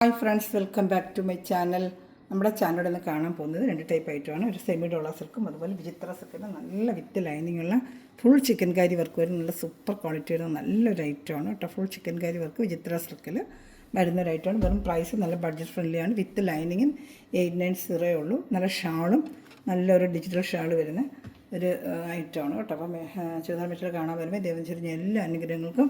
Hi friends, welcome back to my channel. നമ്മുടെ ചാനലിൽ നിന്ന് കാണാൻ പോകുന്നത് രണ്ട് ടൈപ്പ് ആയിട്ടാണ്. ഒരു സെമി ഡോളർ സിൽക്കും അതുപോലെ വിചിത്ര സിൽക്കിൻ്റെ നല്ല വിത്ത് ലൈനിങ്ങുള്ള ഫുൾ ചിക്കൻ കാരി വർക്ക് വരുന്ന നല്ല സൂപ്പർ ക്വാളിറ്റി വരുന്ന നല്ലൊരു ഐറ്റമാണ് കേട്ടോ. ഫുൾ ചിക്കൻ കാരി വർക്ക് വിചിത്ര സിൽക്കിൽ വരുന്നൊരു ഐറ്റമാണ്. വെറും പ്രൈസ് നല്ല ബഡ്ജറ്റ് ഫ്രണ്ട്ലിയാണ്. വിത്ത് ലൈനിങ്ങും 890 ഉള്ളൂ. നല്ല ഷാളും നല്ലൊരു ഡിജിറ്റൽ ഷാൾ വരുന്ന ഒരു ഐറ്റമാണ് കേട്ടോ. അപ്പം ചുവന്ന മെറ്റീരിയൽ കാണാൻ വരുമ്പോൾ ദൈവം ചെറിയ എല്ലാ അനുഗ്രഹങ്ങൾക്കും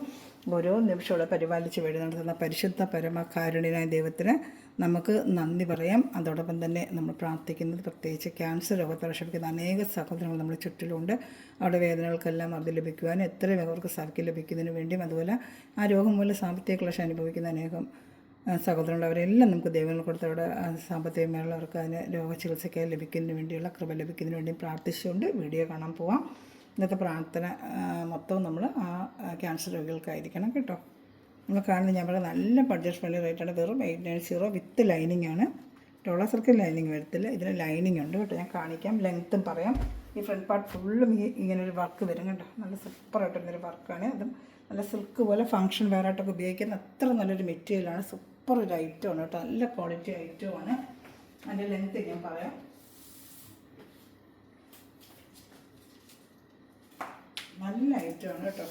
ഓരോ നിമിഷമുള്ള പരിപാലിച്ച് വഴി നടത്തുന്ന പരിശുദ്ധ പരമകാരുണ്യനായ ദൈവത്തിന് നമുക്ക് നന്ദി പറയാം. അതോടൊപ്പം തന്നെ നമ്മൾ പ്രാർത്ഥിക്കുന്നത് പ്രത്യേകിച്ച് ക്യാൻസർ രോഗത്തെ വിഷമിക്കുന്ന അനേക സഹോദരങ്ങൾ നമ്മുടെ ചുറ്റിലുണ്ട്. അവിടെ വേദനകൾക്കെല്ലാം അത് ലഭിക്കുവാനും എത്രയും അവർക്ക് സൗഖ്യം ലഭിക്കുന്നതിന് വേണ്ടിയും അതുപോലെ ആ രോഗം മൂലം സാമ്പത്തിക ക്ലേശം അനുഭവിക്കുന്ന അനേകം സഹോദരങ്ങൾ അവരെല്ലാം നമുക്ക് ദൈവങ്ങൾ കൊടുത്ത് അവിടെ സാമ്പത്തികമായുള്ളവർക്ക് അതിന് രോഗചികിത്സയ്ക്കായി ലഭിക്കുന്നതിന് വേണ്ടിയുള്ള കൃപ ലഭിക്കുന്നതിന് വേണ്ടി പ്രാർത്ഥിച്ചുകൊണ്ട് വീഡിയോ കാണാൻ പോവാം. ഇന്നത്തെ പ്രാർത്ഥന മൊത്തവും നമ്മൾ ആ ക്യാൻസർ രോഗികൾക്കായിരിക്കണം കേട്ടോ. നമ്മൾ കാണുന്നത് ഞങ്ങളുടെ നല്ല ബഡ്ജറ്റ് ഫ്രണ്ട്ലി റേറ്റാണ്. വെറും 890 വിത്ത് ലൈനിങ് ആണ്. ഡോളർ സർക്കിൾ ലൈനിങ് വരത്തില്ല, ഇതിന് ലൈനിങ് ഉണ്ട് കേട്ടോ. ഞാൻ കാണിക്കാം, ലെങ്ത്തും പറയാം. ഈ ഫ്രണ്ട് പാർട്ട് ഫുള്ളും ഇങ്ങനൊരു വർക്ക് വരും കേട്ടോ. നല്ല സൂപ്പറായിട്ട് വരുന്നൊരു വർക്കാണ്. അതും നല്ല സിൽക്ക് പോലെ ഫങ്ഷൻ വെയറായിട്ടൊക്കെ ഉപയോഗിക്കുന്ന അത്ര നല്ലൊരു മെറ്റീരിയലാണ്. സൂപ്പർ ഒരു ഐറ്റമാണ് കേട്ടോ. നല്ല ക്വാളിറ്റി ഐറ്റമാണ്. അതിൻ്റെ ലെങ്ത്ത് ഞാൻ പറയാം. നല്ല ഐറ്റമാണ് കേട്ടോ.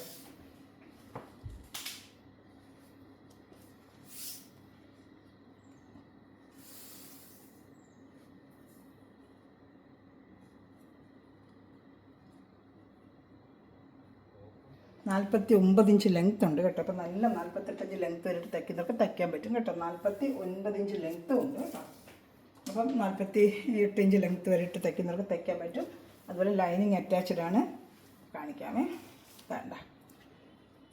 നാൽപ്പത്തി 9 ഇഞ്ച് ലെങ്ത്ത് ഉണ്ട് കേട്ടോ. അപ്പോൾ നല്ല 48 ഇഞ്ച് ലെങ്ത്ത് വരെയിട്ട് തയ്ക്കുന്നവർക്ക് തയ്ക്കാൻ പറ്റും കേട്ടോ. 49 ഇഞ്ച് ലെങ്ത്തും ഉണ്ട് കേട്ടോ. അപ്പം 48 ഇഞ്ച് ലെങ്ത്ത് വരെയിട്ട് തയ്ക്കുന്നവർക്ക് തയ്ക്കാൻ പറ്റും. അതുപോലെ ലൈനിങ് അറ്റാച്ച്ഡ് ആണ്. കാണിക്കാമേ, വേണ്ട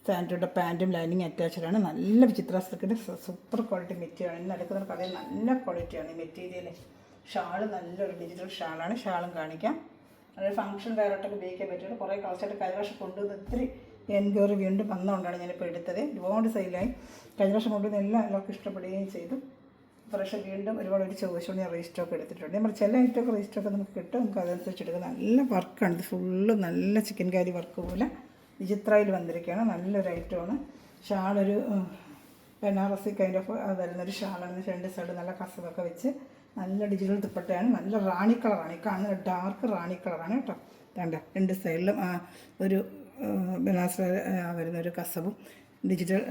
സാൻഡ്രിയുടെ പാൻറ്റും ലൈനിങ് അറ്റാച്ച്ഡ് ആണ്. നല്ല വിചിത്ര സിൽക്കിൻ്റെ സൂപ്പർ ക്വാളിറ്റി മെറ്റീരിയലാണ്. ഇന്ന് എടുക്കുന്നവർക്ക് അതേ നല്ല ക്വാളിറ്റിയാണ് ഈ മെറ്റീരിയൽ. ഷാള് നല്ലൊരു ഡിജിറ്റൽ ഷാളാണ്. ഷാളും കാണിക്കാം. അതൊരു ഫംഗ്ഷൻ വേറായിട്ടൊക്കെ ഉപയോഗിക്കാൻ പറ്റുള്ളൂ. കുറേ കളച്ചായിട്ട് കഴിഞ്ഞ വർഷം കൊണ്ടുവന്ന് ഒത്തിരി എൻക്വയറി വീണ്ടും വന്നുകൊണ്ടാണ് ഞാനിപ്പോൾ എടുത്തത്. ഒരുപാട് സെയിലായി. കഴിഞ്ഞ വർഷം കൊണ്ടുവന്ന് എല്ലാവർക്കും ഇഷ്ടപ്പെടുകയും ചെയ്തു. പ്രാവശ്യം വീണ്ടും ഒരുപാട് ഒരു ചോദിച്ചുകൊണ്ട് ഞാൻ റീസ്റ്റോക്ക് എടുത്തിട്ടുണ്ട്. നമ്മൾ ചില ഐറ്റമൊക്കെ റീസ്റ്റോക്ക് നമുക്ക് കിട്ടും, നമുക്ക് അതനുസരിച്ച് എടുക്കുക. നല്ല വർക്കാണ് ഇത്. ഫുള്ള് നല്ല ചിക്കൻ കാരി വർക്ക് പോലെ വിചിത്രയിൽ വന്നിരിക്കുകയാണ്. നല്ലൊരു ഐറ്റമാണ്. ഷാളൊരു ബനാറസി കൈൻഡ് ഓഫ് വരുന്നൊരു ഷാളാണ്. രണ്ട് സൈഡ് നല്ല കസവൊക്കെ വെച്ച് നല്ല ഡിജിറ്റൽ ദുപ്പട്ടയാണ്. നല്ല റാണി കളറാണ്. ഈ കാണുന്ന ഡാർക്ക് റാണി കളറാണ് കേട്ടോ. വേണ്ട രണ്ട് സൈഡിലും ഒരു ബനാറസ് വരുന്നൊരു കസവും ഡിജിറ്റൽ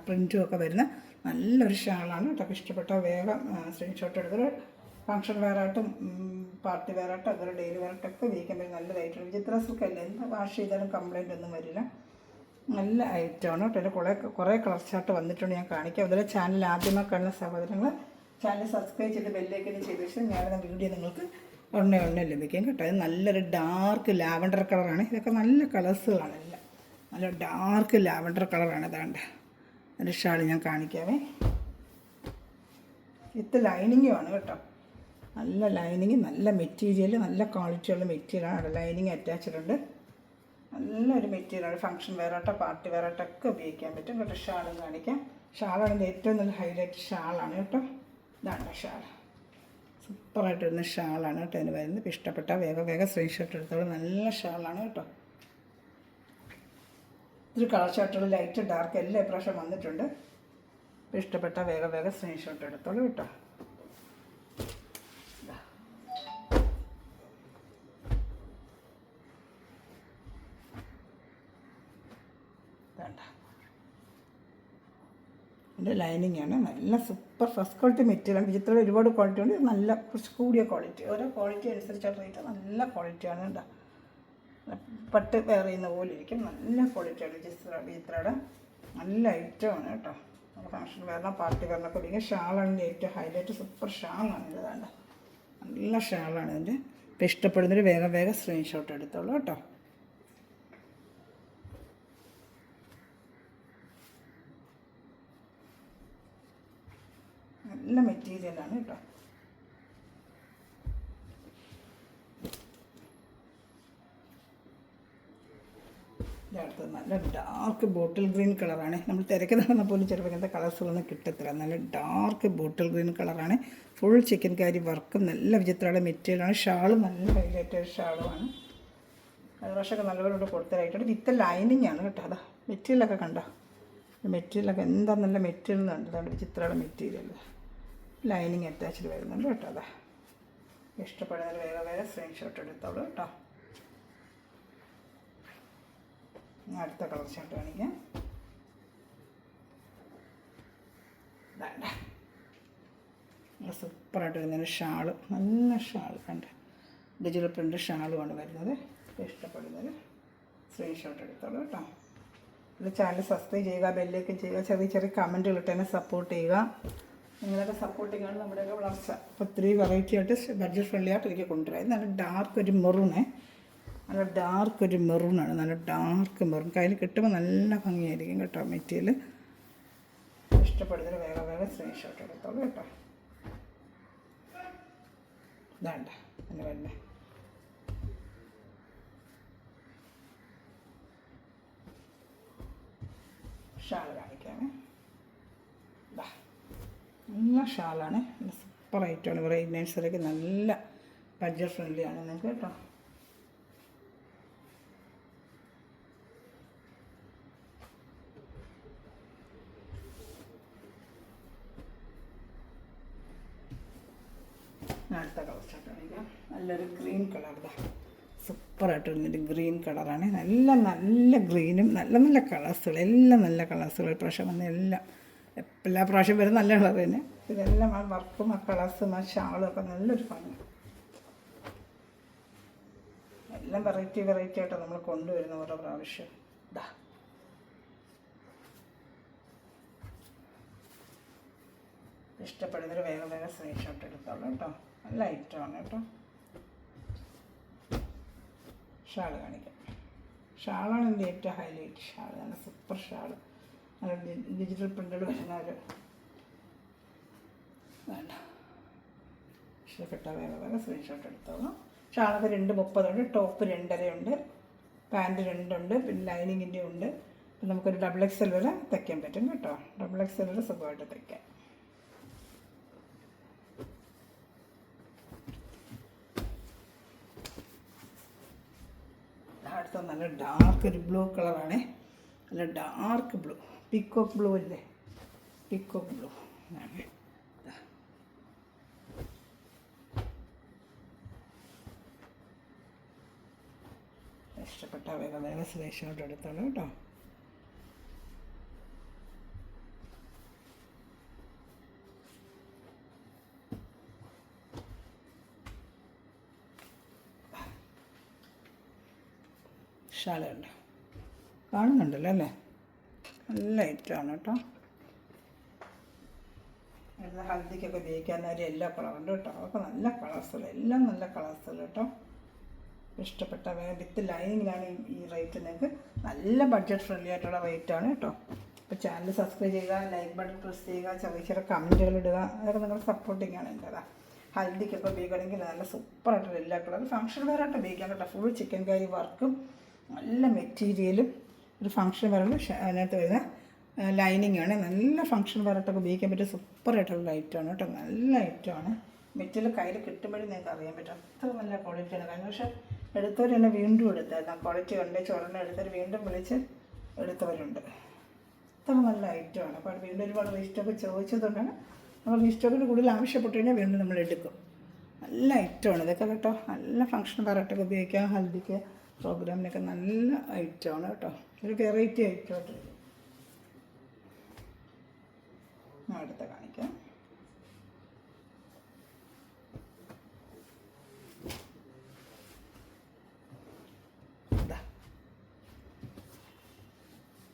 പ്രിൻറ്റും ഒക്കെ വരുന്ന നല്ലൊരു ഷാളാണ് കേട്ടോ. ഇഷ്ടപ്പെട്ട വേഗം സ്ക്രീൻഷോട്ട് എടുത്തൊരു ഫംഗ്ഷൻ വെയറായിട്ടും പാർട്ടി വെയറായിട്ടും അതുപോലെ ഡെയിലി വെയറായിട്ടൊക്കെ ഉപയോഗിക്കാൻ പറ്റും. നല്ലൊരു ഐറ്റം. വിചിത്ര സിൽക്കല്ല, എന്ത് വാഷ് ചെയ്താലും കംപ്ലൈൻ്റ് ഒന്നും വരില്ല. നല്ല ഐറ്റമാണ് കേട്ടോ. എൻ്റെ കുറേ കളർ ചാർട്ട് വന്നിട്ടുണ്ട്, ഞാൻ കാണിക്കാം. അതുപോലെ ചാനൽ ആദ്യമായി കാണുന്ന സഹോദരങ്ങൾ ചാനൽ സബ്സ്ക്രൈബ് ചെയ്ത് ബെല്ലേക്കിന് ചെയ്ത ശേഷം ഞാനിത് വീഡിയോ നിങ്ങൾക്ക് ഉടനെ ലഭിക്കും കേട്ടോ. അത് നല്ലൊരു ഡാർക്ക് ലാവൻഡർ കളറാണ്. ഇതൊക്കെ നല്ല കളേഴ്സുകളാണ് എല്ലാം. നല്ല ഡാർക്ക് ലാവൻഡർ കളറാണ്. അതാണ്ട് ഒരു ഷാൾ ഞാൻ കാണിക്കാവേ. വിത്ത് ലൈനിങ്ങുമാണ് കേട്ടോ. നല്ല ലൈനിങ്, നല്ല മെറ്റീരിയൽ, നല്ല ക്വാളിറ്റിയുള്ള മെറ്റീരിയലാണ്. ലൈനിങ് അറ്റാച്ച്ഡ് ഉണ്ട്. നല്ലൊരു മെറ്റീരിയലാണ്. ഫംഗ്ഷൻ വെയറായിട്ടോ പാർട്ടി വെയറായിട്ടൊക്കെ ഉപയോഗിക്കാൻ പറ്റും കേട്ടോ. ഷാളും കാണിക്കാം. ഷാളാണ് ഏറ്റവും നല്ല ഹൈലൈറ്റ് ഷാളാണ് കേട്ടോ. ഇതാണ് ഷാൾ. സൂപ്പറായിട്ട് വരുന്ന ഷാളാണ് കേട്ടോ. അതിന് വരുന്നത് ഇഷ്ടപ്പെട്ട വേഗം സ്ക്രീൻഷോട്ട് എടുത്തോളൂ. നല്ല ഷാളാണ് കേട്ടോ. ഇത്തിരി കളർ ഷർട്ടുകൾ ലൈറ്റ് ഡാർക്ക് എല്ലാം ഇപ്രാവശ്യം വന്നിട്ടുണ്ട്. ഇഷ്ടപ്പെട്ട വേഗം സ്ക്രീൻഷോട്ട് എടുത്തോളൂ കേട്ടോ. വേണ്ട ഇതിൻ്റെ ലൈനിങ് ആണ്. നല്ല സൂപ്പർ ഫസ്റ്റ് ക്വാളിറ്റി മെറ്റീരിയലാണ്. വിചിത്രത്തിൽ ഒരുപാട് ക്വാളിറ്റി ഉണ്ട്. നല്ല കുറച്ച് കൂടിയ ക്വാളിറ്റി, ഓരോ ക്വാളിറ്റി അനുസരിച്ചുള്ള റേറ്റ് നല്ല ക്വാളിറ്റിയാണ് കേട്ടോ. പട്ട് വെയർ ചെയ്യുന്ന പോലെ ഇരിക്കും. നല്ല ക്വാളിറ്റിയാണ് വിചിത്രയുടെ. നല്ല ഐറ്റമാണ് കേട്ടോ. ഫംഗ്ഷൻ വെയറിനോ പാർട്ടി വെയറിനൊക്കെ ഉപയോഗിക്കുക. ഷാളാണ് ഏറ്റവും ഹൈലൈറ്റ്. സൂപ്പർ ഷാളാണ് ഇത്. വേണ്ട നല്ല ഷാളാണ് ഇതിൻ്റെ. ഇപ്പം ഇഷ്ടപ്പെടുന്നൊരു വേഗം സ്ക്രീൻഷോട്ട് എടുത്തോളൂ കേട്ടോ. നല്ല മെറ്റീരിയലാണ് കേട്ടോ. അടുത്തത് നല്ല ഡാർക്ക് ബോട്ടിൽ ഗ്രീൻ കളറാണ്. നമ്മൾ തിരക്ക് നടന്ന പോലും ചിലപ്പോൾ ഇങ്ങനത്തെ കളേഴ്സുകളൊന്നും കിട്ടത്തില്ല. നല്ല ഡാർക്ക് ബോട്ടിൽ ഗ്രീൻ കളറാണ്. ഫുൾ ചിക്കൻ കാരി വർക്കും നല്ല വിചിത്രമുള്ള മെറ്റീരിയലാണ്. ഷാള് നല്ല ഹൈലൈറ്റഡ് ഷാളുമാണ്. അത് പക്ഷേ നല്ലപോലെ കൊടുത്തതായിട്ടുണ്ട്. വിത്ത് ലൈനിങ് ആണ് കേട്ടോ. അതാ മെറ്റീരിയലൊക്കെ കണ്ടോ. മെറ്റീരിയലൊക്കെ എന്താ നല്ല മെറ്റീരിയൽ ഉണ്ട്. അതാണ് ചിത്രയുടെ മെറ്റീരിയൽ. ലൈനിങ് അറ്റാച്ച്ഡ് വരുന്നുണ്ട് കേട്ടോ. അതാ ഇഷ്ടപ്പെടുന്നതിൽ വേറെ വേറെ സ്ക്രീൻഷോട്ട് എടുത്തോളൂ കേട്ടോ. അടുത്ത കളർ ഷർട്ട് കാണിക്കാം. വേണ്ട സൂപ്പറായിട്ട് വരുന്നതിന് ഷാള്, നല്ല ഷാള് കണ്ട് ഡിജിറ്റൽ പ്രിൻ്റ് ഷാളുമാണ് വരുന്നത്. ഇഷ്ടപ്പെടുന്നത് സ്ക്രീൻഷോട്ട് എടുത്തോളൂ കേട്ടോ. ഇത് ചാനൽ സബ്സ്ക്രൈബ് ചെയ്യുക, ബെല്ലേക്കും ചെയ്യുക, ചെറിയ ചെറിയ കമൻറ്റുകൾ ഇട്ട് തന്നെ സപ്പോർട്ട് ചെയ്യുക. നിങ്ങളൊക്കെ സപ്പോർട്ടിങ്ങാണ് നമ്മുടെയൊക്കെ വളർച്ച. ഒത്തിരി വെറൈറ്റി ആയിട്ട് ബഡ്ജറ്റ് ഫ്രണ്ട്ലി ആയിട്ട് എനിക്ക് കൊണ്ടുവരാം. നല്ല ഡാർക്ക് ഒരു മെറൂണേ, നല്ല ഡാർക്ക് ഒരു മെറൂണാണ്, നല്ല ഡാർക്ക് മെറൂൺ. കയ്യിൽ കിട്ടുമ്പോൾ നല്ല ഭംഗിയായിരിക്കും കേട്ടോ മെറ്റീരിയൽ. ഇഷ്ടപ്പെടുന്നതിന് വേറെ വേറെ സ്ക്രീൻഷോട്ട് എടുത്തോളൂ കേട്ടോ. ഇതാണ്ട അങ്ങനെ വരണേ. ഷാൾ കാണിക്കാമേ. നല്ല ഷാളാണ്, നല്ല സൂപ്പർ ഐറ്റമാണ്. ഇവിടെ നഴ്സറിക്ക് നല്ല ബഡ്ജറ്റ് ഫ്രണ്ട്ലിയാണ് നിങ്ങൾക്ക് കേട്ടോ. അടുത്ത കളർ സ്റ്റാർട്ട് കാണിക്കാം. നല്ലൊരു ഗ്രീൻ കളർ. സൂപ്പറായിട്ട് വരുന്നൊരു ഗ്രീൻ കളറാണ്. നല്ല നല്ല ഗ്രീനും നല്ല നല്ല കളേഴ്സുകൾ, എല്ലാം നല്ല കളേഴ്സുകൾ. പ്രാവശ്യം വന്ന എല്ലാം എല്ലാ പ്രാവശ്യം വരും നല്ല കളർ തന്നെ. ഇതെല്ലാം ആ വർക്കും ആ കളേഴ്സും ആ ഷാളും ഒക്കെ നല്ലൊരു ഭംഗി. എല്ലാം വെറൈറ്റി വെറൈറ്റി ആയിട്ടാണ് നമ്മൾ കൊണ്ടുവരുന്ന ഓരോ പ്രാവശ്യം. ഇതാ ഇഷ്ടപ്പെടുന്നൊരു വേറെ വേറെ സ്ക്രീൻഷോട്ട് എടുത്തോളൂ കേട്ടോ. നല്ല ഐറ്റമാണ് കേട്ടോ. ഷാൾ കാണിക്കാം. ഷാളാണ് എൻ്റെ ഏറ്റവും ഹൈലൈറ്റ്. ഷാൾ നല്ല സൂപ്പർ ഷാൾ, നല്ല ഡിജിറ്റൽ പ്രിൻ്റഡ് വരുന്ന ഒരു വേണ്ട. ഇഷ്ടപ്പെട്ട വേറെ വേറെ സ്ക്രീൻഷോട്ട് എടുത്തോളാം. ഷാളൊക്കെ 2.30 ഉണ്ട്, ടോപ്പ് 2.5 ഉണ്ട്, പാൻറ്റ് 2 ഉണ്ട്, പിന്നെ ലൈനിങ്ങിൻ്റെ ഉണ്ട്. പിന്നെ നമുക്കൊരു XXL വരെ തയ്ക്കാൻ പറ്റും കേട്ടോ. XXL വരെ സുഖമായിട്ട് തയ്ക്കാം. അടുത്ത നല്ല ഡാർക്ക് ഒരു ബ്ലൂ കളറാണ്, നല്ല ഡാർക്ക് ബ്ലൂ, പീക്കോക്ക് ബ്ലൂ അല്ലേ, പീക്കോക്ക് ബ്ലൂ ആണ്. ഇഷ്ടപ്പെട്ട വേറെ വേറെ സ്ക്രീൻഷോട്ട് എടുത്തോളൂ കേട്ടോ. ഷാളുണ്ട്, കാണുന്നുണ്ടല്ലോ അല്ലേ, നല്ല ഐറ്റമാണ് കേട്ടോ. ഹൽദിക്കൊക്കെ ഉപയോഗിക്കാൻ ഒരു യെല്ലോ കളറുണ്ട് കേട്ടോ. അതൊക്കെ നല്ല കളേഴ്സുകൾ, എല്ലാം നല്ല കളേഴ്സുകൾ കേട്ടോ. ഇഷ്ടപ്പെട്ട വിത്ത് ലൈനിങ്ങിലാണ് ഈ റേറ്റ്. നിങ്ങൾക്ക് നല്ല ബഡ്ജറ്റ് ഫ്രണ്ട്ലി ആയിട്ടുള്ള റേറ്റാണ് കേട്ടോ. അപ്പോൾ ചാനൽ സബ്സ്ക്രൈബ് ചെയ്യുക, ലൈക്ക് ബട്ടൺ പ്രസ് ചെയ്യുക, ചെറിയ ചെറിയ കമൻറ്റുകൾ ഇടുക. അതൊക്കെ നിങ്ങൾ സപ്പോർട്ടിങ്ങാണ് എൻ്റെതാ. ഹൽദിക്കൊക്കെ ഉപയോഗിക്കണമെങ്കിൽ നല്ല സൂപ്പറായിട്ടുള്ള എല്ലാ കളർ ഫംഗ്ഷൻ വെയറായിട്ട് ഉപയോഗിക്കാം കേട്ടോ. ഫുൾ ചിക്കൻ കറി വർക്കും നല്ല മെറ്റീരിയലും ഒരു ഫംഗ്ഷൻ വെയറിൽ അതിനകത്ത് വരുന്ന ലൈനിങ്ങാണ്. നല്ല ഫംഗ്ഷൻ വെയറായിട്ടൊക്കെ ഉപയോഗിക്കാൻ പറ്റിയ സൂപ്പറായിട്ടുള്ള ഐറ്റമാണ് കേട്ടോ. നല്ല ഐറ്റമാണ്. മെറ്റീരിയൽ കയ്യിൽ കിട്ടുമ്പോഴും നിങ്ങൾക്ക് അറിയാൻ പറ്റും അത്ര നല്ല ക്വാളിറ്റിയാണ്. കഴിഞ്ഞ പക്ഷേ എടുത്തവർ തന്നെ വീണ്ടും എടുത്തായിരുന്നു. ക്വാളിറ്റി ഉണ്ട്, ചൊരെണ്ണം എടുത്തവർ വീണ്ടും വിളിച്ച് എടുത്തവരുണ്ട്. അത്ര നല്ല ഐറ്റമാണ്. അപ്പോൾ വീണ്ടും ഒരുപാട് റീസ്റ്റോക്ക് ചോദിച്ചതുകൊണ്ടാണ് നമ്മൾ റീസ്റ്റോക്കിന് കൂടുതൽ ആവശ്യപ്പെട്ട് കഴിഞ്ഞാൽ വീണ്ടും നമ്മൾ എടുക്കും. നല്ല ഐറ്റമാണ് ഇതൊക്കെ കേട്ടോ. നല്ല ഫംഗ്ഷൻ വെയറായിട്ടൊക്കെ ഉപയോഗിക്കാം. ഹൽദിക്ക് പ്രോഗ്രാമിനൊക്കെ നല്ല ഐറ്റമാണ് കേട്ടോ. ഒരു വെറൈറ്റി ഐറ്റമായിട്ട് അടുത്ത കാണിക്കാം.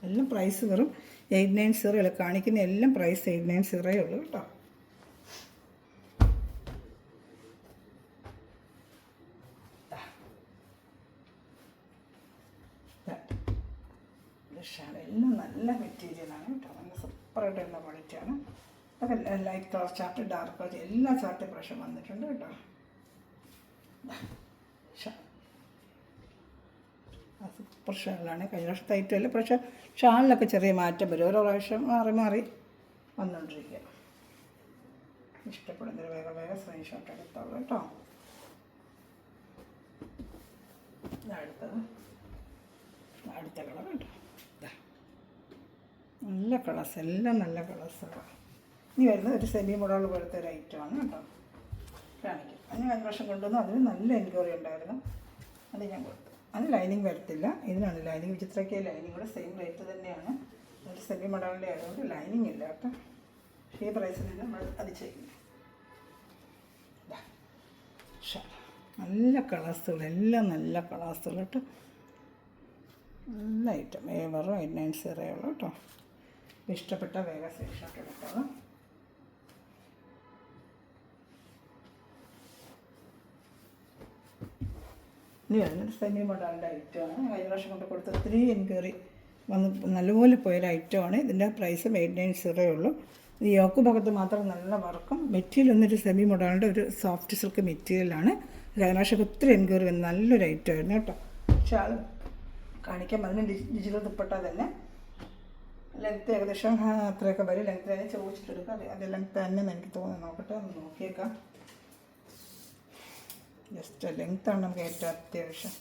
എല്ലാം പ്രൈസ് വെറും 890 കാണിക്കുന്ന എല്ലാം പ്രൈസ് 890 ഉള്ളൂ കേട്ടോ. എല്ലാം നല്ല മെറ്റീരിയലാണ് കേട്ടോ. നല്ല സൂപ്പറായിട്ടുള്ള ക്വാളിറ്റിയാണ്. അതൊക്കെ light colour chart, dark colour എല്ലാ ചാർട്ടും പ്രാവശ്യം വന്നിട്ടുണ്ട് കേട്ടോ. സൂപ്പർ ഷാളാണ്. കഴിഞ്ഞ വർഷത്തെ ഐറ്റമല്ല, പക്ഷേ ഷാളിലൊക്കെ ചെറിയ മാറ്റം വരും. ഓരോ പ്രാവശ്യം മാറി മാറി വന്നുകൊണ്ടിരിക്കുക. ഇഷ്ടപ്പെടുന്നൊരു വേറെ വേറെ സ്ക്രീൻഷോട്ട് എടുത്തോളൂ കേട്ടോ. അടുത്ത കളർ കേട്ടോ. നല്ല കളേഴ്സ്, എല്ലാം നല്ല കളേഴ്സാണ്. ഇനി വരുന്നത് ഒരു സെമി മോഡൽ പോലത്തെ ഒരു ഐറ്റമാണ് കേട്ടോ. കാണിക്കും. അതിന് 5 വർഷം കൊണ്ടുവന്നു. അതിന് നല്ല എൻക്വയറി ഉണ്ടായിരുന്നു. അത് ഞാൻ കൊടുത്തു. അതിന് ലൈനിങ് വരത്തില്ല. ഇതിനാണ് ലൈനിങ്. വിചിത്രയ്ക്ക് ലൈനിങ് കൂടെ സെയിം റേറ്റ് തന്നെയാണ്. ഒരു സെമി മോഡലിൻ്റെ ആയതുകൊണ്ട് ലൈനിങ് ഇല്ല കേട്ടോ. ഈ പ്രൈസിന് നമ്മൾ അത് ചെയ്യും. നല്ല കളേഴ്സുകൾ, എല്ലാം നല്ല കളേഴ്സുകൾ കേട്ടോ. നല്ല ഐറ്റം. വെറും 890 ഉള്ളൂ കേട്ടോ. ഇഷ്ടപ്പെട്ട വേഗം സ്ക്രീൻഷോട്ട് എടുത്തോളാം. ഇനി വരുന്നത് സെമി മോഡലിൻ്റെ ഐറ്റമാണ്. കഴിഞ്ഞ പ്രാവശ്യം കൊണ്ട് കൊടുത്ത ഒത്തിരി എൻക്വയറി വന്ന് നല്ലപോലെ പോയൊരു ഐറ്റമാണ്. ഇതിൻ്റെ പ്രൈസ് 890 ഉള്ളൂ. ഈ യോക്ക് ഭാഗത്ത് മാത്രം നല്ല വർക്കും. മെറ്റീരിയൽ എന്നൊരു സെമി മോഡലിൻ്റെ ഒരു സോഫ്റ്റ് സിൽക്ക് മെറ്റീരിയലാണ്. കഴിഞ്ഞ പ്രാവശ്യം ഒത്തിരി എൻക്വയറി വന്ന് നല്ലൊരു ഐറ്റമായിരുന്നു കേട്ടോ. പക്ഷേ അത് കാണിക്കാൻ അതിന് ഡിജിറ്റൽ ദുപ്പട്ട തന്നെ ലെങ്ത്ത് ഏകദേശം അത്രയൊക്കെ വരും. ലെങ്ത്ത് തന്നെ ചോദിച്ചിട്ടെടുക്കാം. അത് ലെങ്ത്ത് തന്നെ എനിക്ക് തോന്നുന്നു. നോക്കട്ടെ, ഒന്ന് നോക്കിയേക്കാം. ജസ്റ്റ് ലെങ്ത്താണ് നമുക്ക് ഏറ്റവും അത്യാവശ്യം.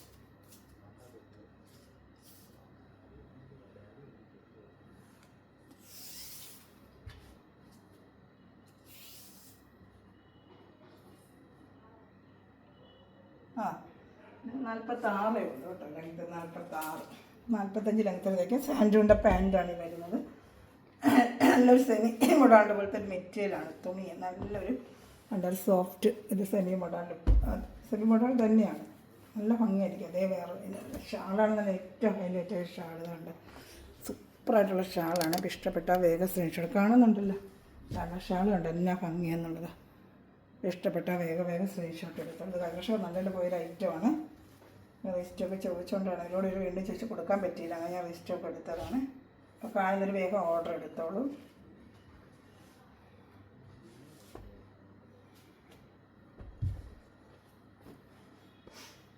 ആ 46 ഉള്ളൂ കേട്ടോ. ലെങ്ത്ത് 46, 45 ലെങ്ത്തിലേക്ക്. സാൻഡൂണിൻ്റെ പാൻറ്റാണ് ഈ വരുന്നത്. നല്ലൊരു സെമി മോഡാളിൻ്റെ പോലത്തെ ഒരു മെറ്റീരിയലാണ്. തുണി നല്ലൊരു വളരെ സോഫ്റ്റ് ഒരു സെമി മോഡൽ തന്നെയാണ്. നല്ല ഭംഗിയായിരിക്കും. അതേ വേറെ ഷാളാണ്. നല്ല ഏറ്റവും ഹൈലൈറ്റ് ആയ ഷാൾ. ഇതുണ്ട്, സൂപ്പറായിട്ടുള്ള ഷാളാണ്. അപ്പോൾ ഇഷ്ടപ്പെട്ട വേഗം സ്ക്രീൻഷോട്ട് കാണുന്നുണ്ടല്ലോ. കാരണം ഷാളുണ്ട് എന്നാ ഭംഗിയാന്നുള്ളത്. ഇഷ്ടപ്പെട്ട വേഗം സ്ക്രീൻഷോട്ട് എടുത്തത്. കഴിഞ്ഞ നല്ലൊരു പോയൊരു ഐറ്റമാണ്. റിസ്റ്റൊക്കെ ചോദിച്ചുകൊണ്ടാണ്. ഇതിലൂടെ ഒരു വീണ്ടും ചോദിച്ച് കൊടുക്കാൻ പറ്റിയില്ല. അങ്ങനെ ഞാൻ റിസ്റ്റൊക്കെ എടുത്തതാണ്. അപ്പോൾ കാണുന്നൊരു വേഗം ഓർഡർ എടുത്തോളൂ.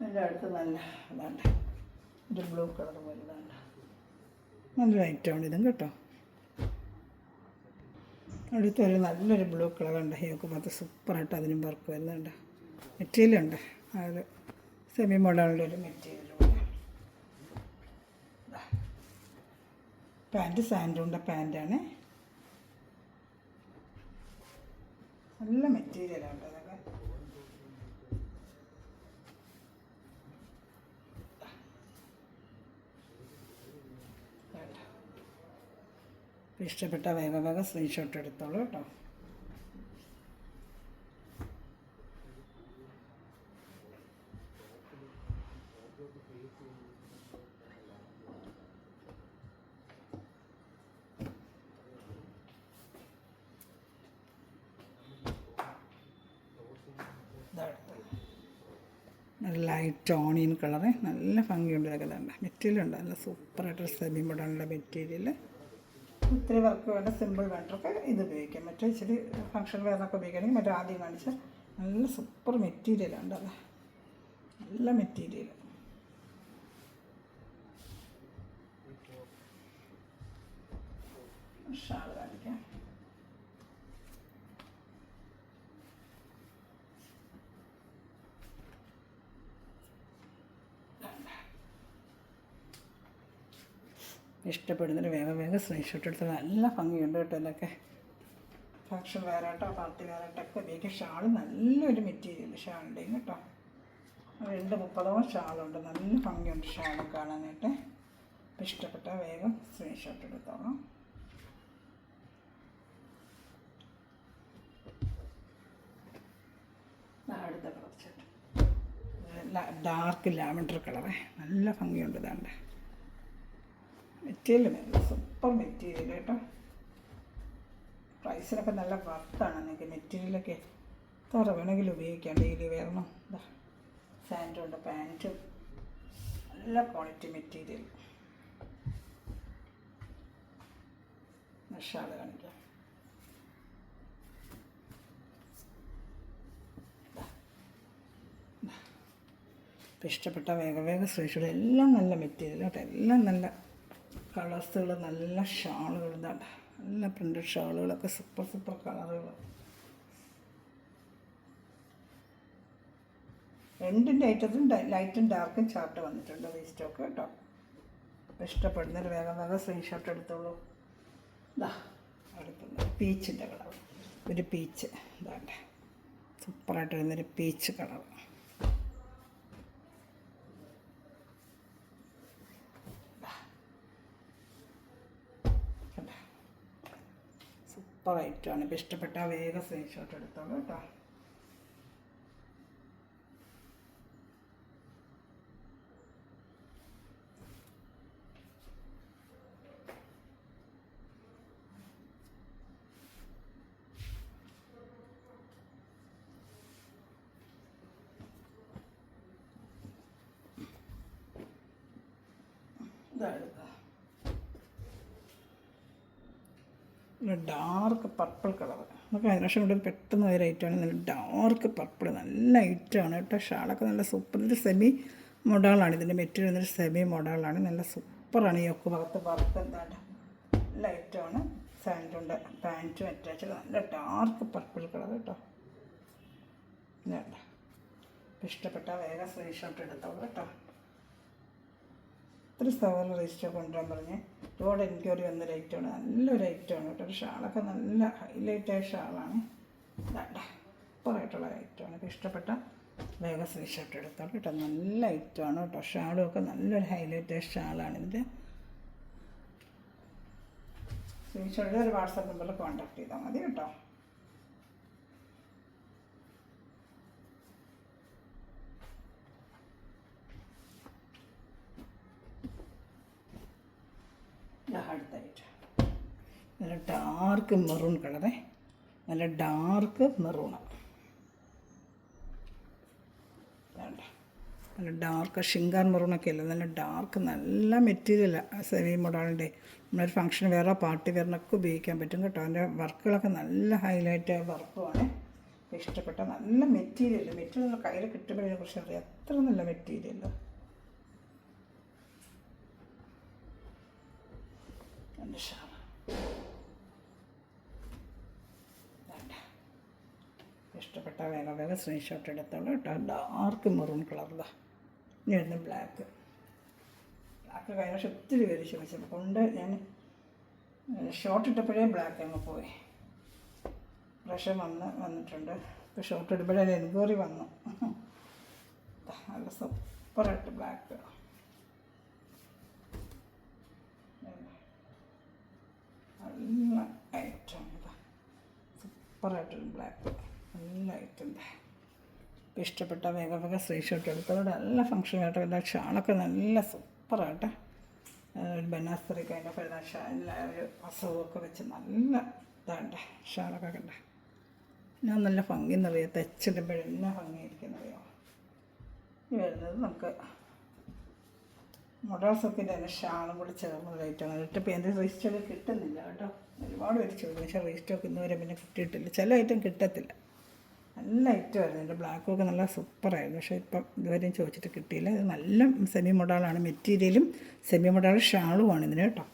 എൻ്റെ അടുത്ത് നല്ല ഇതാണ്ട് ഒരു ബ്ലൂ കളർ പോലെ ഇതാണ്ട് നല്ലൊരു ഐറ്റമാണ് ഇതും കേട്ടോ. അടുത്തൊരു നല്ലൊരു ബ്ലൂ കളറുണ്ട്. ഹിയോക്ക് ഭാഗത്ത് സൂപ്പറായിട്ട് അതിനും വർക്ക് വരുന്നുണ്ട്. മെറ്റീരിയലുണ്ട്. അത് സെമി മോഡലിൻ്റെ ഒരു മെറ്റീരിയലുണ്ട്. പാൻറ്റ് സാൻഡൂണിൻ്റെ പാൻറ്റാണ്. നല്ല മെറ്റീരിയലാണ് അതൊക്കെ. ഇഷ്ടപ്പെട്ട വേഗം സ്ക്രീൻഷോട്ട് എടുത്തോളൂ കേട്ടോ. നല്ല ലൈറ്റ് ഓണിയൻ കളറ്, നല്ല ഭംഗിയുണ്ട്. ഇതൊക്കെ തന്നെ മെറ്റീരിയലുണ്ട്. നല്ല സൂപ്പറായിട്ട് സെമി മോഡലിൻ്റെ മെറ്റീരിയൽ. ഒത്തിരി വർക്ക് വേണ്ട സിമ്പിൾ വേണ്ടൊക്കെ ഇത് ഉപയോഗിക്കാം. മറ്റേ ഇച്ചിരി ഫങ്ഷൻ വെയറിനൊക്കെ ഉപയോഗിക്കണമെങ്കിൽ മറ്റേ ആദ്യം കാണിച്ച നല്ല സൂപ്പർ മെറ്റീരിയലുണ്ട്. അത് നല്ല മെറ്റീരിയൽ. ഷാൾ കാണിക്കാം. ഇഷ്ടപ്പെടുന്നതിന് വേഗം സ്ക്രീൻഷോട്ട് എടുത്ത് നല്ല ഭംഗിയുണ്ട് കേട്ടോ. ഇതൊക്കെ ഫങ്ഷൻ വെയറായിട്ടോ പാർട്ടി വെയറായിട്ടൊക്കെ ഉപയോഗിക്കാം. ഷാൾ നല്ലൊരു മെറ്റീരിയൽ ഷാളിൻ്റെയും കേട്ടോ. 230 ഷാളുണ്ട്. നല്ല ഭംഗിയുണ്ട് ഷാൾ കാണാനായിട്ട്. ഇഷ്ടപ്പെട്ട വേഗം സ്ക്രീൻഷോട്ട് എടുത്തോളാം. അടുത്ത കുറച്ചിട്ട് ഡാർക്ക് ലാവൻഡർ കളറ്, നല്ല ഭംഗിയുണ്ട്. ഇതാണ്ട് മെറ്റീരിയൽ സൂപ്പർ മെറ്റീരിയൽ കേട്ടോ. പ്രൈസിനൊക്കെ നല്ല വർത്താണ്. നിങ്ങൾക്ക് മെറ്റീരിയലൊക്കെ എത്ര വേണമെങ്കിലും ഉപയോഗിക്കാം. ഡെയിലി വേണം. സാൻഡൂണിൻ്റെ പാൻറ്റും നല്ല ക്വാളിറ്റി മെറ്റീരിയൽ. ഷാൾ കാണിക്കാം. ഇഷ്ടപ്പെട്ട വേഗം സ്ക്രീൻഷോട്ട്. എല്ലാം നല്ല മെറ്റീരിയൽ കേട്ടോ. എല്ലാം നല്ല കളേഴ്സുകൾ, നല്ല ഷാളുകൾ. ഇതാണ് നല്ല പ്രിൻ്റഡ് ഷാളുകളൊക്കെ സൂപ്പർ കളറുകൾ. രണ്ടിൻ്റെ ഐറ്റത്തും ലൈറ്റും ഡാർക്കും ചാർട്ട് വന്നിട്ടുണ്ട്. റീസ്റ്റോക്ക് കേട്ടോ. ഇഷ്ടപ്പെടുന്നൊരു വേഗം സ്ക്രീൻഷോട്ട് എടുത്തോളൂ. ഇതാ അടുത്തുള്ള പീച്ചിൻ്റെ കളർ, ഒരു പീച്ച് ഇതാട്ടെ, സൂപ്പറായിട്ട് വരുന്നൊരു പീച്ച് കളർ. സൂപ്പർ ഐറ്റമാണ്. ഇപ്പോൾ ഇഷ്ടപ്പെട്ട വേഗം സ്ക്രീൻഷോട്ട് എടുത്തോളൂ കേട്ടോ. ഡാർക്ക് പർപ്പിൾ കളർ, നമുക്ക് അതിനുശേഷം ഇവിടെ പെട്ടെന്ന് ഒരു ഐറ്റമാണ്. നല്ല ഡാർക്ക് പർപ്പിൾ, നല്ല ഐറ്റമാണ് കേട്ടോ. ഷാളൊക്കെ നല്ല സൂപ്പർ. ഇതൊരു സെമി മോഡാളാണ്, ഇതിൻ്റെ മെറ്റീരിയൽ എന്നൊരു സെമി മോഡാളാണ്. നല്ല സൂപ്പറാണ്. ഈ ഒക്കെ ഭാഗത്ത് വർക്ക് എന്താണ് നല്ല ഐറ്റമാണ്. സാൻഡുണ്ട്, പാൻറ്റും അറ്റാച്ച്, നല്ല ഡാർക്ക് പർപ്പിൾ കളർ കേട്ടോ. ഇതുണ്ട്, ഇഷ്ടപ്പെട്ട വേഗം സ്ക്രീൻഷോട്ട് എടുത്തോളൂ കേട്ടോ. ഒത്തിരി സ്ഥലം രജിസ്റ്റർ കൊണ്ടുവരാൻ പറഞ്ഞ് ഒരുപാട് എൻക്വയറി വന്നൊരു ഐറ്റമാണ്. നല്ലൊരു ഐറ്റമാണ് കേട്ടോ. ഒരു ഷാളൊക്കെ നല്ല ഹൈലൈറ്റായ ഷാളാണ്. സൂപ്പറായിട്ടുള്ള ഐറ്റമാണ്. ഇപ്പോൾ ഇഷ്ടപ്പെട്ട വേഗം സ്ക്രീൻഷോട്ട് എടുത്തോളൂ കേട്ടോ. നല്ല ഐറ്റമാണ് കേട്ടോ. ഷാളും ഒക്കെ നല്ലൊരു ഹൈലൈറ്റായ ഷാളാണ്. ഇതിൻ്റെ സ്ക്രീൻഷോട്ട് ഒരു വാട്സാപ്പ് നമ്പറിൽ കോൺടാക്ട് ചെയ്താൽ മതി കേട്ടോ. അടുത്തായിട്ട് നല്ല ഡാർക്ക് മെറൂൺ കളറേ, നല്ല ഡാർക്ക് മെറൂണ്, നല്ല ഡാർക്ക് ഷിങ്കാർ മെറൂണൊക്കെ അല്ല, നല്ല ഡാർക്ക്, നല്ല മെറ്റീരിയലാണ്. സെമി മോഡാളിൻ്റെ നമ്മളൊരു ഫംഗ്ഷൻ വേറെ പാർട്ടി വെയറിനൊക്കെ ഉപയോഗിക്കാൻ പറ്റും കേട്ടോ. അതിൻ്റെ വർക്കുകളൊക്കെ നല്ല ഹൈലൈറ്റ് വർക്കുമാണ്. ഇഷ്ടപ്പെട്ട നല്ല മെറ്റീരിയൽ കയ്യിൽ കിട്ടുമ്പോഴതിനെ കുറിച്ച് അറിയാം. അത്ര നല്ല മെറ്റീരിയൽ. എൻ്റെ ഷാൾ ഇഷ്ടപ്പെട്ട വേഗം സ്ക്രീൻഷോട്ട് എടുത്തോളൂ കേട്ടോ. ഡാർക്ക് മെറൂൺ കളറിലാണ്. ഇനി വരുന്ന ബ്ലാക്ക് കഴിഞ്ഞ വർഷം ഒത്തിരി പേര് ചോദിച്ചപ്പോൾ കൊണ്ട് ഞാൻ ഷോർട്ട് ഇട്ടപ്പോഴേ ബ്ലാക്ക് അങ്ങ് പോയി. പ്രാവശ്യം വന്നിട്ടുണ്ട്. ഇപ്പോൾ ഷോർട്ട് ഇടുമ്പോഴേ എൻക്വയറി വന്നു. നല്ല സൂപ്പറായിട്ട് ബ്ലാക്ക്, നല്ല ഐറ്റം, സൂപ്പറായിട്ടൊരു ബ്ലാക്ക്, നല്ല ഐറ്റം. ഇഷ്ടപ്പെട്ട വേഗം സ്ക്രീൻഷോട്ട് എടുത്തോടെ. നല്ല ഫംഗ്ഷൻ ആയിട്ട് എല്ലാ ഷാളൊക്കെ നല്ല സൂപ്പറായിട്ട് ഒരു ബനാസ്തറിക്ക് അതിൻ്റെ പെരുന്നാൾ ഷാളിൽ ഒരു അസുഖമൊക്കെ വെച്ച് നല്ല ഇതാണ്ട് ഷാളൊക്കെ കണ്ട. ഞാൻ നല്ല ഭംഗി എന്നറിയാം, തെച്ചിടുമ്പോഴെല്ലാം ഭംഗിയായിരിക്കുന്നറിയാം. ഈ വരുന്നത് നമുക്ക് മൊഡാൾസൊക്കെ തന്നെ ഷാളും കൂടി ചേർന്ന ലൈറ്റാണ്. ഇട്ടിപ്പോൾ എൻ്റെ റീസ്റ്റോക്ക് കിട്ടുന്നില്ല കേട്ടോ. ഒരുപാട് പേര് ചോദിക്കും, പക്ഷേ റീസ്റ്റോക്ക് ഇന്ന് വരെ പിന്നെ കിട്ടിയിട്ടില്ല. ചില ഐറ്റം കിട്ടത്തില്ല. നല്ല ഐറ്റമായിരുന്നു. എൻ്റെ ബ്ലാക്കൊക്കെ നല്ല സൂപ്പറായിരുന്നു. പക്ഷേ ഇപ്പം ഇതുവരെയും ചോദിച്ചിട്ട് കിട്ടിയില്ല. ഇത് നല്ല സെമി മോഡാളാണ്. മെറ്റീരിയലും സെമി മോഡാൾ ഷാളുമാണ് ഇതിന് കേട്ടോ.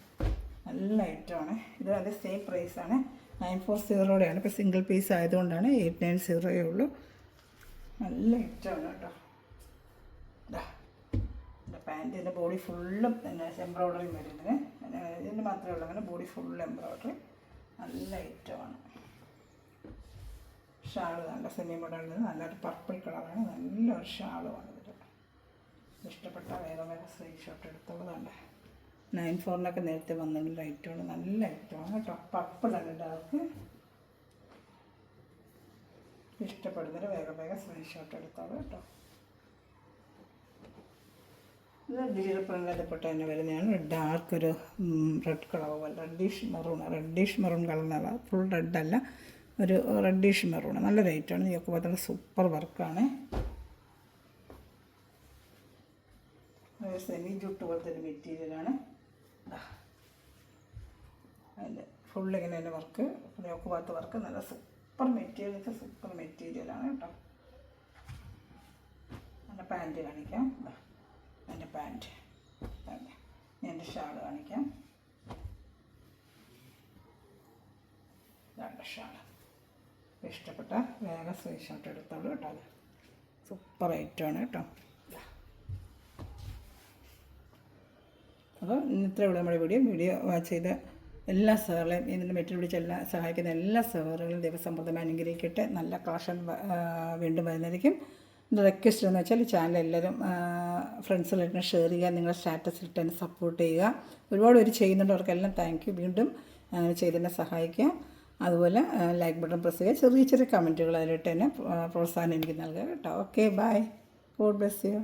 നല്ല ഐറ്റമാണ്. ഇത് അതിൻ്റെ സെയിം പ്രൈസാണ്. 940 ഇപ്പോൾ സിംഗിൾ പീസ് ആയതുകൊണ്ടാണ് 890 ഉള്ളൂ. നല്ല ഐറ്റമാണ് കേട്ടോ. പാൻറ്റിൻ്റെ ബോഡി ഫുള്ളും പിന്നെ എംബ്രോയ്ഡറി വരും. ഇതിന് മാത്രമേ ഉള്ളൂ അങ്ങനെ ബോഡി ഫുൾ എംബ്രോയ്ഡറി. നല്ല ഐറ്റമാണ്. ഷാള് നല്ല സെമി മോഡലിൽ നല്ലൊരു പർപ്പിൾ കളറാണ്. നല്ലൊരു ഷാളുമാണ് ഇതിൽ. ഇഷ്ടപ്പെട്ട വേഗം സ്ക്രീൻഷോട്ട് എടുത്തുള്ളതാണ്. 94 നേരത്തെ വന്നുള്ള ഐറ്റമാണ്. നല്ല ഐറ്റമാണ് കേട്ടോ. പർപ്പിളാണ് ഡാർക്ക്. ഇഷ്ടപ്പെടുന്നൊരു വേഗം സ്ക്രീൻഷോട്ട് എടുത്തോളൂ കേട്ടോ. ഇത് ഡിജിറ്റൽ പ്രിൻ്റിൽപ്പെട്ട തന്നെ വരുന്നതാണ്. ഡാർക്ക് ഒരു റെഡ് കളർ പോലെ റെഡിഷ് മെറൂൺ കളറിനല്ല, ഫുൾ റെഡല്ല, ഒരു റെഡിഷ് മെറൂൺ. നല്ല റേറ്റാണ്. ഈ ഒക്കെ பார்த்தா സൂപ്പർ വർക്കാണ്. സെമി ജൂട്ട് പോലത്തെ ഒരു മെറ്റീരിയലാണ്. അതിൻ്റെ ഫുള്ളിങ്ങനെ തന്നെ വർക്ക്, ഒക്കെ ഭാഗത്ത് വർക്ക്. നല്ല സൂപ്പർ മെറ്റീരിയലാണ് കേട്ടോ. എൻ്റെ പാൻറ്റ് കാണിക്കാം. എൻ്റെ പാൻറ്റ്, എൻ്റെ ഷാൾ കാണിക്കാം. ഇതാണ് ഷാൾ. ഇഷ്ടപ്പെട്ട വേഗം സ്ക്രീൻഷോട്ട് എടുത്തോളൂ കേട്ടോ. അത് സൂപ്പർ ഐറ്റമാണ് കേട്ടോ. അപ്പോൾ ഇന്നത്തെ ഇവിടെ നമ്മുടെ വീഡിയോ വാച്ച് ചെയ്ത് എല്ലാ സഹകളെയും ഇതിന് മെറ്റീരിയൽ പിടിച്ച് എല്ലാം സഹായിക്കുന്ന എല്ലാ സഹോദരങ്ങളും ദൈവസമ്മർദ്ദമായി അനുഗ്രഹിക്കട്ടെ. നല്ല കളക്ഷൻ വീണ്ടും വരുന്നതായിരിക്കും. എൻ്റെ റിക്വസ്റ്റ് എന്ന് വെച്ചാൽ ചാനൽ എല്ലാവരും ഫ്രണ്ട്സിലിട്ട് ഷെയർ ചെയ്യുക, നിങ്ങളുടെ സ്റ്റാറ്റസിലിട്ട് എന്നെ സപ്പോർട്ട് ചെയ്യുക. ഒരുപാട് പേര് ചെയ്യുന്നുണ്ട്, അവർക്കെല്ലാം താങ്ക് യു. വീണ്ടും അങ്ങനെ ചെയ്തെന്നെ സഹായിക്കുക. അതുപോലെ ലൈക്ക് ബട്ടൺ പ്രസ് ചെയ്യുക, ചെറിയ ചെറിയ കമൻറ്റുകൾ അതിലിട്ട് തന്നെ പ്രോത്സാഹനം എനിക്ക് നൽകുക കേട്ടോ. Okay, bye. God bless U.